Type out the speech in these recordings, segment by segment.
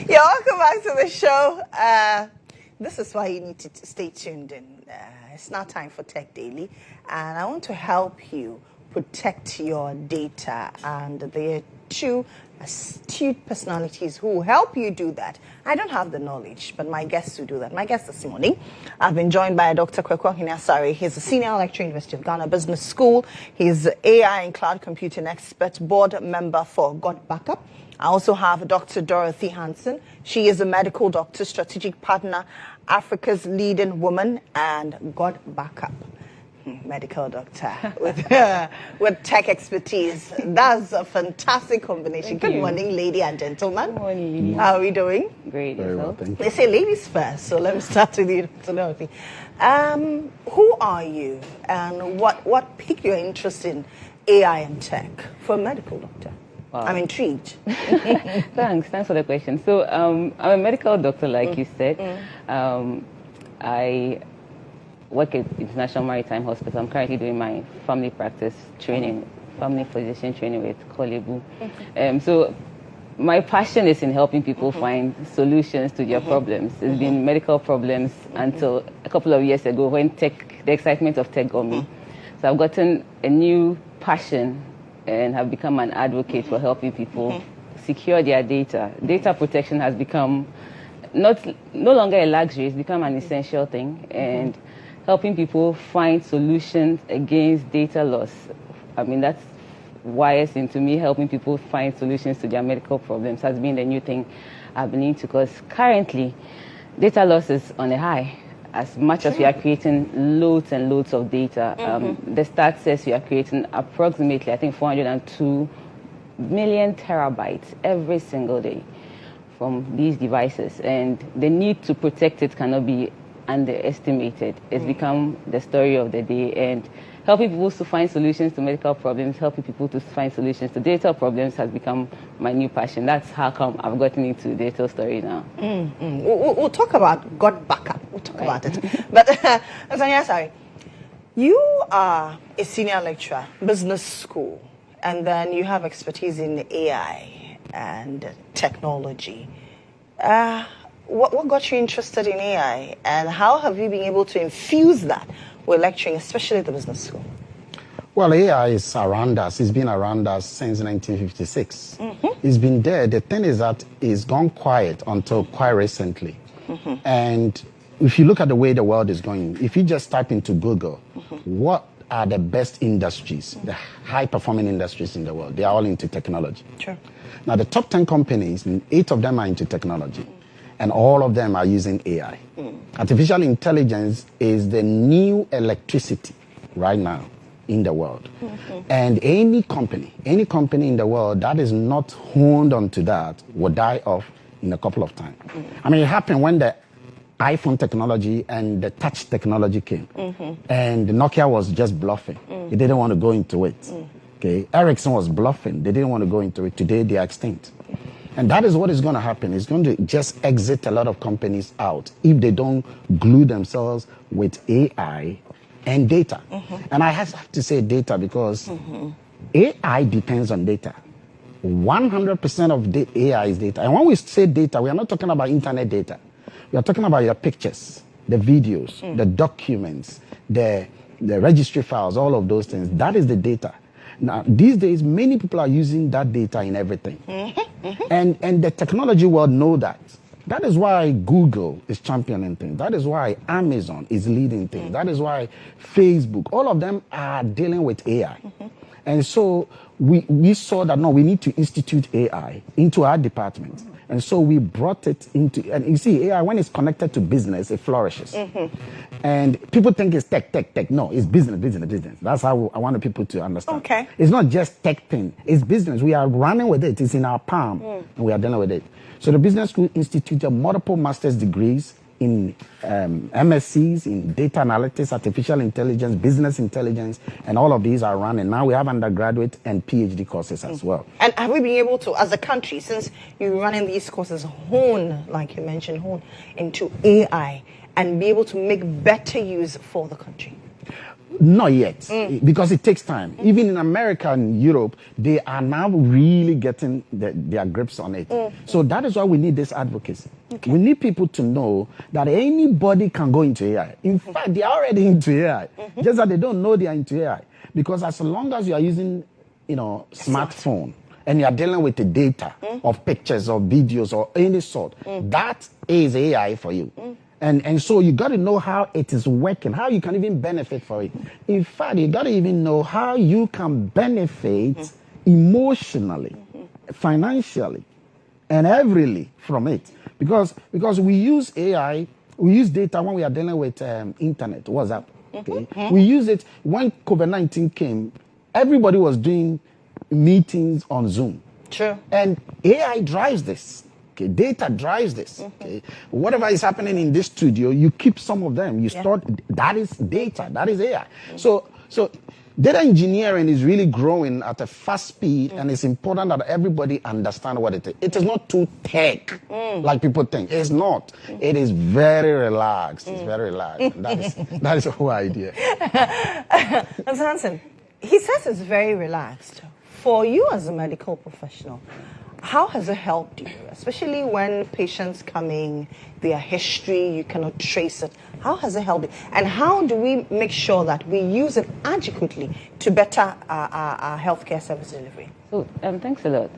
Yeah, welcome back to the show. This is why you need to stay tuned in. It's now time for Tech Daily, and I want to help you protect your data. And there are two astute personalities who will help you do that. I don't have the knowledge, but my guests will do that. My guest this morning, I've been joined by Dr. Kwekwa Hinasari. He's a senior lecturer at University of Ghana Business School. He's AI and cloud computing expert, board member for Gotbackup. I also have Dr. Dorothy Hansen. She is a medical doctor, strategic partner, Africa's leading woman, and Gotbackup. Medical doctor with tech expertise. That's a fantastic combination. Good morning, lady and gentlemen. Good morning. How are we doing? Great. Very well, thank you. They say ladies first, so let me start with you, Dr. Dorothy. Who are you, and what piqued your interest in AI and tech for a medical doctor? Wow. I'm intrigued. Thanks for the question. So I'm a medical doctor, like you said. I work at International Maritime Hospital. I'm currently doing my family practice training, family physician training with Kolebu. So my passion is in helping people find solutions to their problems. It's been medical problems until a couple of years ago when the excitement of tech got me. So I've gotten a new passion and have become an advocate for helping people secure their data. Data protection has become no longer a luxury, it's become an essential thing, and helping people find solutions against data loss. I mean, that's wires into me. Helping people find solutions to their medical problems has been the new thing I've been into, because currently data loss is on a high. As much as we are creating loads and loads of data, the stat says we are creating approximately, I think, 402 million terabytes every single day from these devices. And the need to protect it cannot be underestimated. It's become the story of the day. And helping people to find solutions to medical problems, helping people to find solutions to data problems has become my new passion. That's how come I've gotten into data story now. We'll talk about Gotbackup. We'll talk about it. But, Azania, sorry, you are a senior lecturer, business school, and then you have expertise in AI and technology. What got you interested in AI, and how have you been able to infuse that with lecturing, especially at the business school? Well, AI is around us. It's been around us since 1956. It's been there. The thing is that it's gone quiet until quite recently. And if you look at the way the world is going, if you just type into Google, what are the best industries, the high-performing industries in the world? They are all into technology. Sure. Now, the top 10 companies, 8 of them are into technology. And all of them are using AI. Artificial intelligence is the new electricity right now in the world. And any company in the world that is not honed onto that will die off in a couple of times. I mean, it happened when the iPhone technology and the touch technology came. And Nokia was just bluffing. They didn't want to go into it. Okay, Ericsson was bluffing. They didn't want to go into it. Today, they are extinct. And that is what is going to happen. It's going to just exit a lot of companies out if they don't glue themselves with AI and data. And I have to say data because AI depends on data. 100% of AI is data. And when we say data, we are not talking about internet data. We are talking about your pictures, the videos, the documents, the registry files, all of those things. That is the data. Now, these days, many people are using that data in everything. And the technology world know that. That is why Google is championing things. That is why Amazon is leading things. That is why Facebook, all of them are dealing with AI. And so we saw that, no, we need to institute AI into our department. And so we brought it into, and you see, AI, when it's connected to business, it flourishes. And people think it's tech. No, it's business. That's how I want people to understand. Okay. It's not just tech thing. It's business. We are running with it. It's in our palm, and we are dealing with it. So the Business School instituted multiple master's degrees in MSCs, in data analytics, artificial intelligence, business intelligence, and all of these are running. Now we have undergraduate and PhD courses as well. And have we been able to, as a country, since you're running these courses, hone, like you mentioned, hone into AI and be able to make better use for the country? Not yet, because it takes time. Even in America and Europe, they are now really getting their grips on it. So that is why we need this advocacy. Okay. We need people to know that anybody can go into AI. In fact, they are already into AI, just that they don't know they are into AI. Because as long as you are using, smartphone, and you are dealing with the data of pictures or videos or any sort, that is AI for you. And so you got to know how it is working, how you can even benefit from it. In fact, you got to even know how you can benefit emotionally, financially, and everythly from it. Because we use AI, we use data when we are dealing with internet, WhatsApp. Okay? We use it when COVID-19 came. Everybody was doing meetings on Zoom. True. And AI drives this. Okay, data drives this. Okay, whatever is happening in this studio, you keep some of them. You store. That is data. That is AI. So data engineering is really growing at a fast speed, and it's important that everybody understand what it is. It is not too tech like people think. It's not. It is very relaxed. It's very relaxed. That is the whole idea. Mr. Hansen, he says it's very relaxed. For you as a medical professional, how has it helped you, especially when patients coming, their history, you cannot trace it? How has it helped you? And how do we make sure that we use it adequately to better our healthcare service delivery? So, thanks a lot.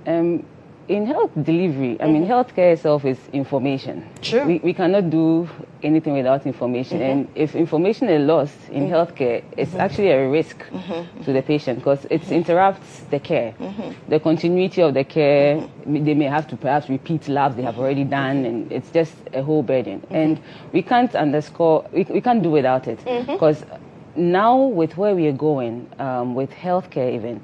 In health delivery, healthcare itself is information. Sure. We cannot do anything without information. And if information is lost in healthcare, it's actually a risk to the patient because it interrupts the care, the continuity of the care. They may have to perhaps repeat labs they have already done, and it's just a whole burden. And we can't we can't do without it because now with where we are going, with healthcare even,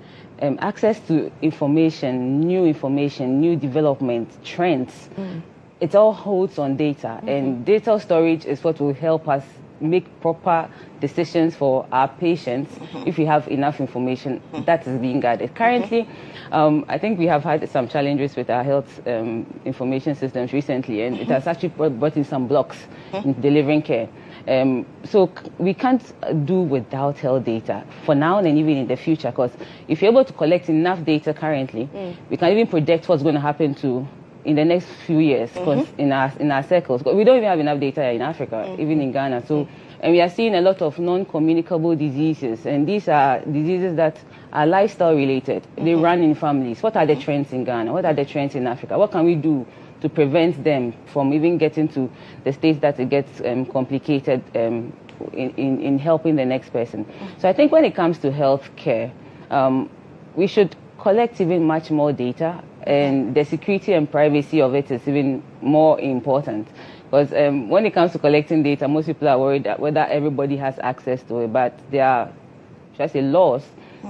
access to information, new development, trends, it all holds on data. And data storage is what will help us make proper decisions for our patients if we have enough information that is being gathered. Currently, I think we have had some challenges with our health information systems recently, and it has actually brought in some blocks in delivering care. So we can't do without health data for now and even in the future, because if you're able to collect enough data currently, we can even predict what's going to happen in the next few years, because in our circles, we don't even have enough data in Africa, even in Ghana. So, and we are seeing a lot of non-communicable diseases, and these are diseases that are lifestyle related. They run in families. What are the trends in Ghana? What are the trends in Africa? What can we do to prevent them from even getting to the stage that it gets complicated in helping the next person? So I think when it comes to healthcare, we should collect even much more data, and the security and privacy of it is even more important. Because when it comes to collecting data, most people are worried that whether everybody has access to it, but there are, should I say, laws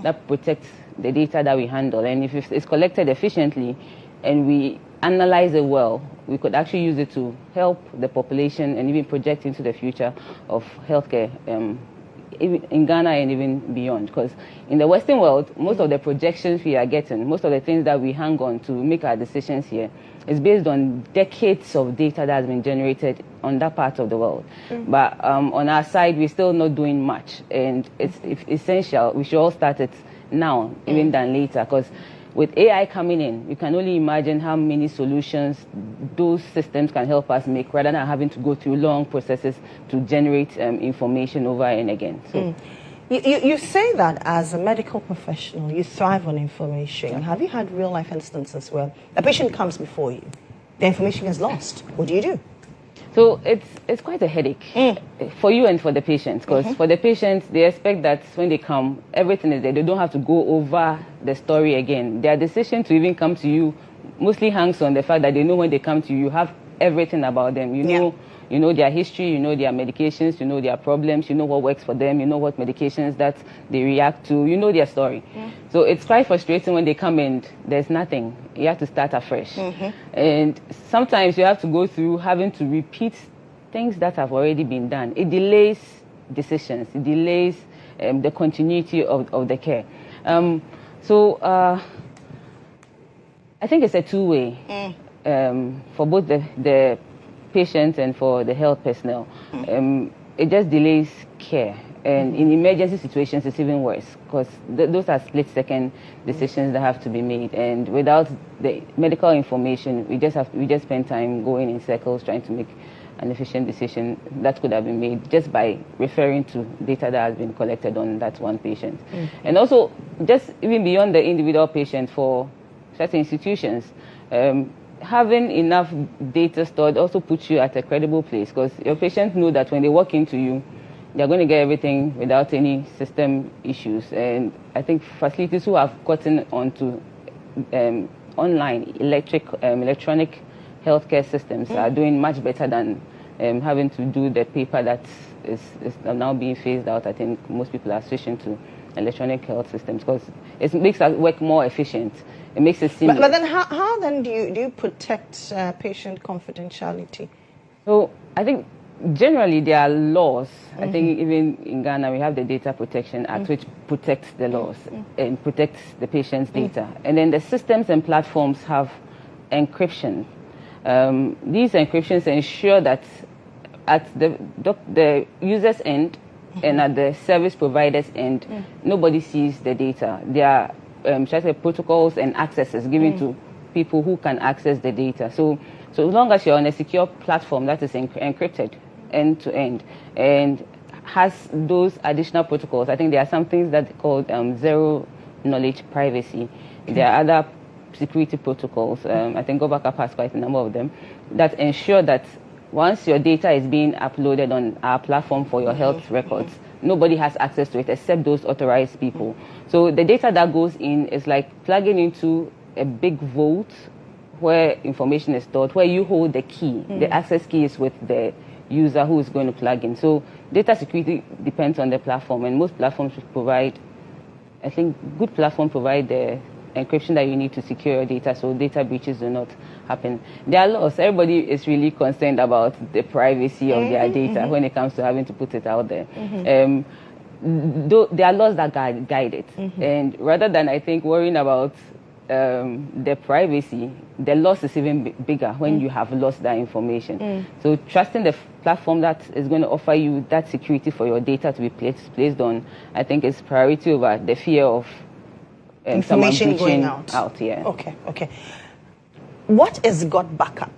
that protect the data that we handle. And if it's collected efficiently and we analyze it well, we could actually use it to help the population and even project into the future of healthcare in Ghana and even beyond. Because in the Western world, most of the projections we are getting, most of the things that we hang on to make our decisions here, is based on decades of data that has been generated on that part of the world. But on our side, we're still not doing much. And it's essential. We should all start it now, even than later. Because with AI coming in, you can only imagine how many solutions those systems can help us make, rather than having to go through long processes to generate information over and again. So, you say that as a medical professional, you thrive on information. Yeah. Have you had real-life instances where a patient comes before you, the information is lost? What do you do? So it's quite a headache for you and for the patients, because for the patients, they expect that when they come, everything is there. They don't have to go over the story again. Their decision to even come to you mostly hangs on the fact that they know when they come to you, you have everything about them. You know their history, you know their medications, you know their problems, you know what works for them, you know what medications that they react to, you know their story. So it's quite frustrating when they come and there's nothing. You have to start afresh. And sometimes you have to go through having to repeat things that have already been done. It delays decisions. It delays the continuity of the care. So I think it's a two-way for both the patients and for the health personnel. It just delays care. And in emergency situations, it's even worse because those are split-second decisions that have to be made. And without the medical information, we just spend time going in circles trying to make an efficient decision that could have been made just by referring to data that has been collected on that one patient. And also, just even beyond the individual patient, for certain institutions, having enough data stored also puts you at a credible place because your patients know that when they walk into you, they're going to get everything without any system issues. And I think facilities who have gotten onto online electronic healthcare systems are doing much better than having to do the paper that is now being phased out. I think most people are switching to electronic health systems because it makes our work more efficient. It makes it seamless. But then how then do you protect patient confidentiality? So I think generally there are laws. I think even in Ghana we have the Data Protection Act which protects the laws and protects the patient's data. And then the systems and platforms have encryption. These encryptions ensure that at the user's end and at the service provider's end, nobody sees the data. There are protocols and accesses given to people who can access the data. So as long as you're on a secure platform that is encrypted end to end and has those additional protocols, I think there are some things that are called zero knowledge privacy. There are other security protocols. I think Gotbackup has quite a number of them that ensure that once your data is being uploaded on our platform for your health records, nobody has access to it except those authorized people. So the data that goes in is like plugging into a big vault where information is stored, where you hold the key. The access key is with the user who is going to plug in. So data security depends on the platform, and most platforms provide, I think good platforms provide the encryption that you need to secure your data so data breaches do not happen. There are laws. Everybody is really concerned about the privacy of their data when it comes to having to put it out there. There are laws that guide it. And rather than, I think, worrying about the privacy, the loss is even bigger when you have lost that information. So trusting the platform that is going to offer you that security for your data to be placed on, I think is priority over the fear of information going out. Yeah. Okay. What is Gotbackup?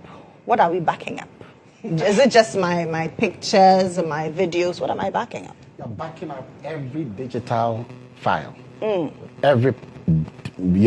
What are we backing up? Is it just my pictures, my videos? What am I backing up? You're backing up every digital file. Your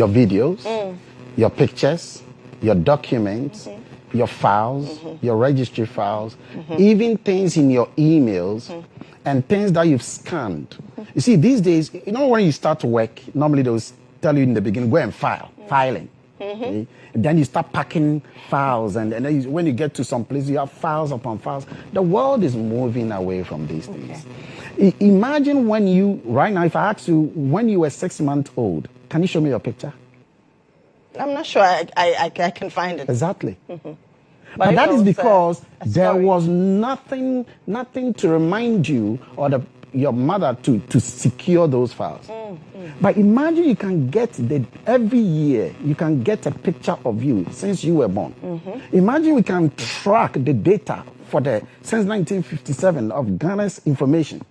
videos, your pictures, your documents, your files, your registry files, even things in your emails and things that you've scanned. You see, these days, when you start to work, normally they'll tell you in the beginning, go and filing. Okay? And then you start packing files, and then when you get to some place, you have files upon files. The world is moving away from these things. Imagine right now, if I ask you, when you were 6 months old, can you show me your picture? I'm not sure I can find it. Exactly. But that is because there was nothing to remind you or your mother to secure those files. But imagine you can get every year, you can get a picture of you since you were born. Imagine we can track the data since 1957 of Ghana's information.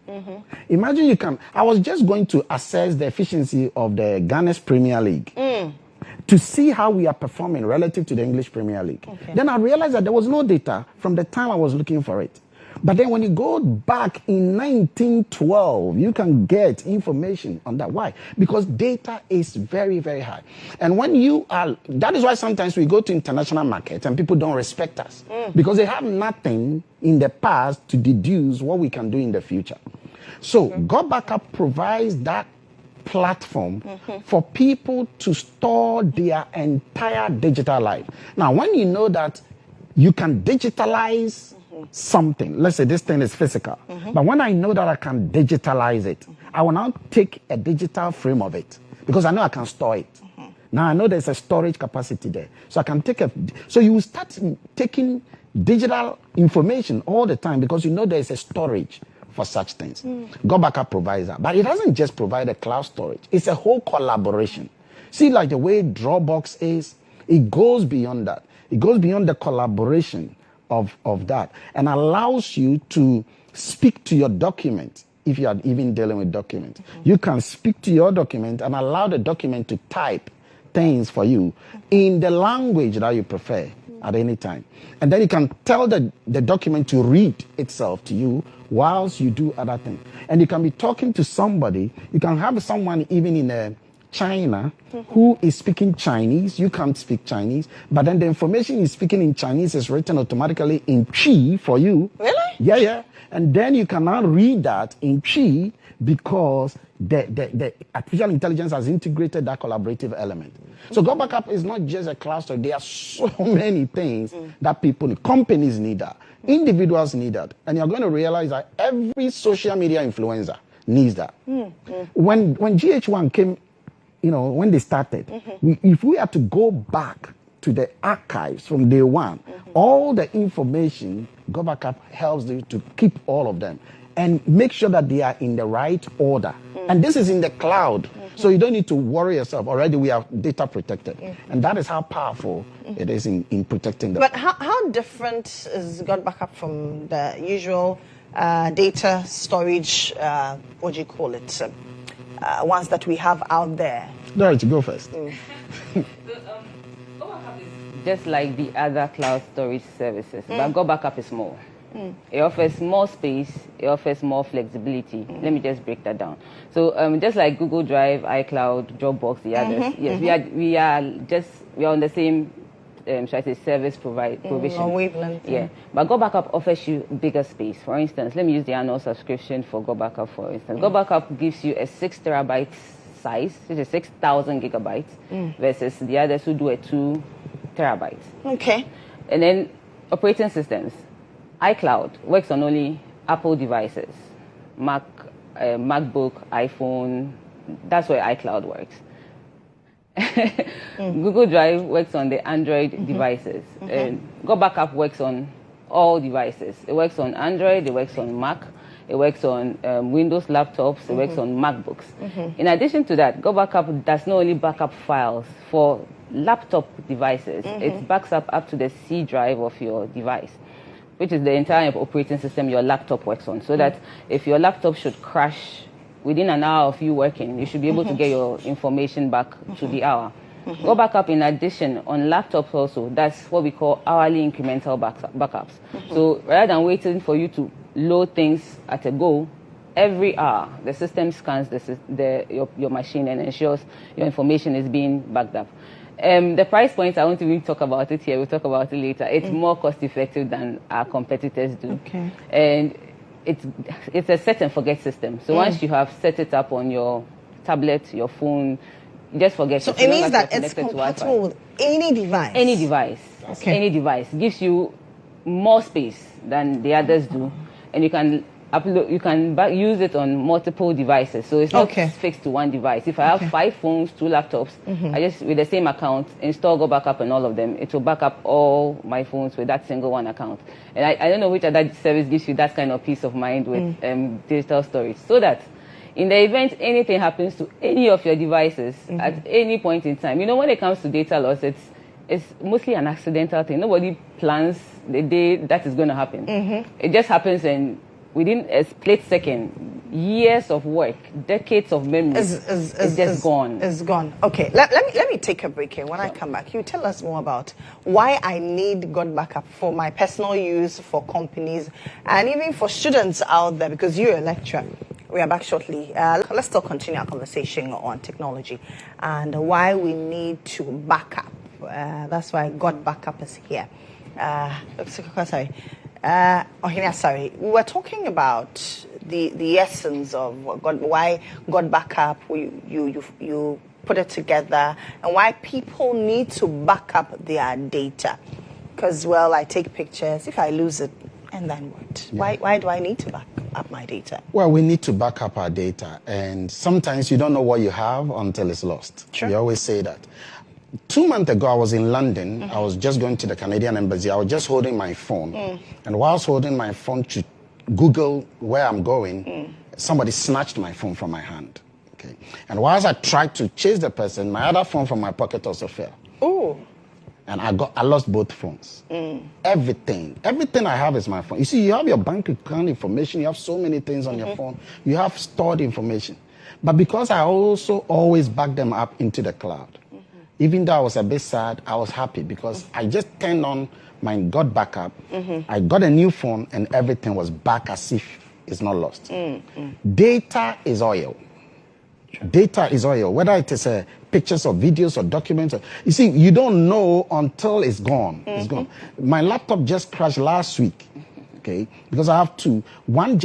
Imagine I was just going to assess the efficiency of the Ghana's Premier League. To see how we are performing relative to the English Premier League. Then I realized that there was no data from the time I was looking for it. But then when you go back in 1912, you can get information on that. Why? Because data is very, very high. And that is why sometimes we go to international markets and people don't respect us. Because they have nothing in the past to deduce what we can do in the future. So Gotbackup provides that platform for people to store their entire digital life. Now, when you know that you can digitalize something, let's say this thing is physical, but when I know that I can digitalize it, I will now take a digital frame of it because I know I can store it. Now I know there's a storage capacity there. So I can so you will start taking digital information all the time because you know there's a storage for such things. Gotbackup provides that. But it doesn't just provide a cloud storage. It's a whole collaboration. See, like the way Dropbox is, it goes beyond that. It goes beyond the collaboration of that and allows you to speak to your document if you are even dealing with documents. You can speak to your document and allow the document to type things for you in the language that you prefer at any time. And then you can tell the document to read itself to you whilst you do other things. And you can be talking to somebody. You can have someone even in China who is speaking Chinese. You can't speak Chinese, but then the information he's speaking in Chinese is written automatically in Chi for you. Really? Yeah. And then you can now read that in Chi because the artificial intelligence has integrated that collaborative element. So Gotbackup is not just a cloud store. There are so many things that people need. Companies need that. Individuals need that. And you're going to realize that every social media influencer needs that. When GH1 came, when they started, if we had to go back to the archives from day one, all the information, Gotbackup helps you to keep all of them and make sure that they are in the right order. And this is in the cloud, so you don't need to worry yourself. Already we are data protected. And that is how powerful it is in protecting them. But how different is Gotbackup from the usual data storage, what do you call it, ones that we have out there? Dorothy, go first. Just like the other cloud storage services, but Gotbackup is more. It offers more space, it offers more flexibility. Let me just break that down. So just like Google Drive, iCloud, Dropbox, the others, yes, we are on the same should I say service provision. Wavelength. Yeah. But Gotbackup offers you bigger space. For instance, let me use the annual subscription for Gotbackup for instance. Gotbackup gives you a 6 terabyte size, which is 6,000 gigabytes, versus the others who do a 2 terabytes. Okay. And then operating systems. iCloud works on only Apple devices, Mac, MacBook, iPhone. That's where iCloud works. Google Drive works on the Android devices. Gotbackup works on all devices. It works on Android, it works on Mac, it works on Windows laptops, it works on MacBooks. In addition to that, Gotbackup does not only back up files for laptop devices, it backs up to the C drive of your device, which is the entire operating system your laptop works on, so that if your laptop should crash within an hour of you working, you should be able to get your information back to the hour. Gotbackup, in addition, on laptops also, that's what we call hourly incremental backups. So rather than waiting for you to load things at a go, every hour the system scans your machine and ensures your information is being backed up. The price points, I won't even talk about it here, we'll talk about it later. It's more cost effective than our competitors do. Okay. And it's a set and forget system. So once you have set it up on your tablet, your phone, just forget. So it means that it's compatible with any device? Any device. Okay. Any device. Gives you more space than the others do. And you can use it on multiple devices. So it's not fixed to one device. If I have 5 phones, 2 laptops, I just, with the same account, install Gotbackup and all of them. It will back up all my phones with that single one account. And I don't know which other service gives you that kind of peace of mind with digital storage. So that in the event anything happens to any of your devices at any point in time, when it comes to data loss, it's mostly an accidental thing. Nobody plans the day that is going to happen. It just happens, and within a split second, years of work, decades of memories, it's just gone. It's gone. Okay, let me take a break here. When I come back, you tell us more about why I need Gotbackup for my personal use, for companies, and even for students out there, because you're a lecturer. We are back shortly. Let's still continue our conversation on technology and why we need to back up. That's why Gotbackup is here. Sorry. We were talking about the essence of why Gotbackup, you put it together, and why people need to back up their data. Because, I take pictures, if I lose it, and then what? Yeah. Why do I need to back up my data? Well, we need to back up our data, and sometimes you don't know what you have until it's lost. Sure. We always say that. 2 months ago, I was in London. I was just going to the Canadian Embassy. I was just holding my phone. And whilst holding my phone to Google where I'm going, somebody snatched my phone from my hand. Okay. And whilst I tried to chase the person, my other phone from my pocket also fell. Oh. And I lost both phones. Everything I have is my phone. You see, you have your bank account information. You have so many things on your phone. You have stored information. But because I also always back them up into the cloud, even though I was a bit sad, I was happy because I just turned on my Gotbackup. I got a new phone and everything was back as if it's not lost. Data is oil. Data is oil, whether it is pictures or videos or documents. You see, you don't know until it's gone. It's gone. My laptop just crashed last week, okay, because I have two. One